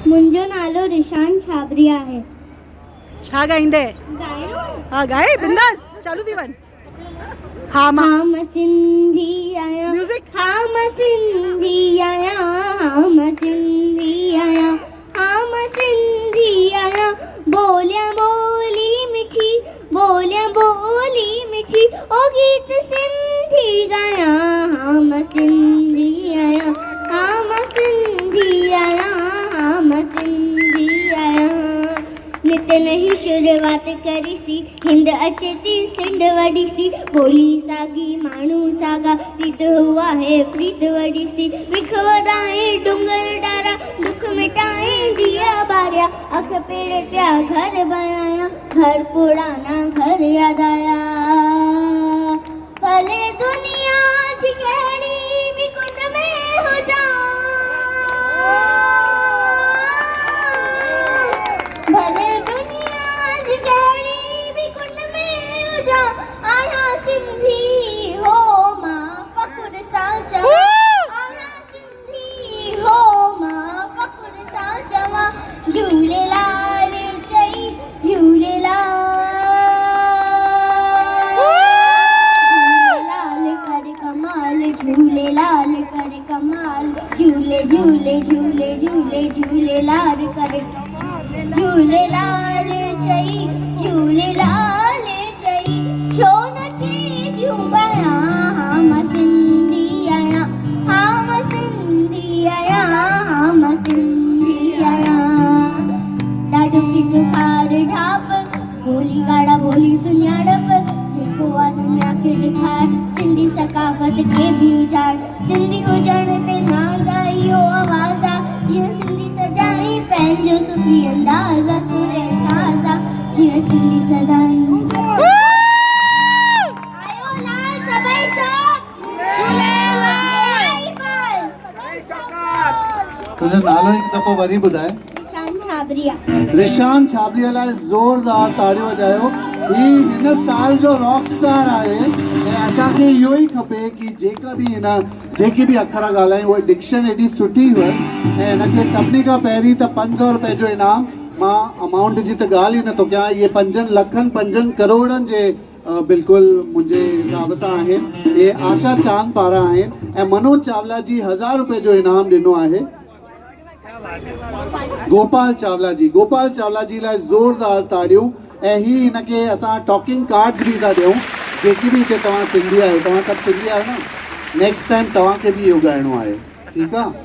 मुंहिंजो नालो रिशान छाबरिया आहे। छा ॻाईंदे? हा ॻाए बिंदास चालू थी वञ। हा मां सिंधी आहियां, म्यूजिक। हा मां सिंधी आहियां, हा मां सिंधी आहियां, हा मां सिंधी आहियां। बोलियां ॿोली मिठी, बोलियां ॿोली मिठी, ओ गीत सिंधी ॻायां। हा मां सिंधी आहियां, हा मां सिंधी आहियां, हा मां सिंधी आहियां। नित नही शुरूआत करीसी, हिंद अचे थी सिंध वॾी सी। ॿोली साॻी माण्हू साॻा, रीत हुआ है प्रीत वॾी सी। विख वधाए डुंगर डारा, दुख मिटाए दिया ॿारिया। अख पेर पिया घर बनाया, घर पुराना घर याद आया। भले दुनिया जी कहिड़ी भी कुंड में हुजां, भले दुनिया जी कहिड़ी भी कुंड में हुजां, आहियां सिंधी हो मां फ़ख़्र सां चवां। आहियां सिंधी हो मां फ़ख़्र सां चवां। झूलेलाल जय झूलेलाल, झूलेलाल कर कमाल, झूलेलाल कर कमाल। झूले झूले झूले झूले झूलेलाल कर, झूलेलाल जय झूलेलाल जय। छो नची झूमियां, हा मां सिंधी आहियां, हा मां सिंधी आहियां, हा मां सिंधी आहियां। ॾाढो कितो खार ढाप, ॿोली ॻाढ़ा ॿोली सुञाणप, जेको आहे दुनिया खे ॾेखार, सिंधी सकाफ़त खे बि उजाड़। सिंधी हुजण ते नाज़ आहे, इहो आवाज़ आहे, जीअं सिंधी सजाई पंहिंजो सुफी अंदाज़ आहे। सुर साज़ आहे, जीअं सिंधी सदाई। आयो लाल सभई चौक, झूलेलाल तुंहिंजो नालो हिकु दफ़ो वरी ॿुधाए। रिशान छाबरिया। रिशान छाबरिया लाइ ज़ोरदार ताड़ियूं वॼायो। ही हिन साल जो रॉक स्टार आहे ऐं असांखे इहो ई खपे कि जेकी बि अखर ॻाल्हायूं उहा डिक्शन एॾी सुठी हुअसि। ऐं हिनखे सभिनी खां पहिरीं त 500 रुपए जो इनाम। मां अमाउंट जी त ॻाल्हि ई नथो कयां, इहे 5 लखनि 5 करोड़नि जे बिल्कुलु मुंहिंजे हिसाब सां आहिनि। इहे आशा चांद पारां आहिनि ऐं मनोज चावला जी 1000 रुपए जो इनाम ॾिनो आहे गोपाल चावला जी लाइ ज़ोरदार ताड़ियूं। ऐं ही हिनखे असां टॉकिंग कार्ड्स बि था ॾियूं। जेकी बि हिते तव्हां सिंधी आहे, तव्हां सभु सिंधी आहियो न, नेक्स्ट टाइम तव्हांखे बि इहो ॻाइणो आहे, ठीकु आहे।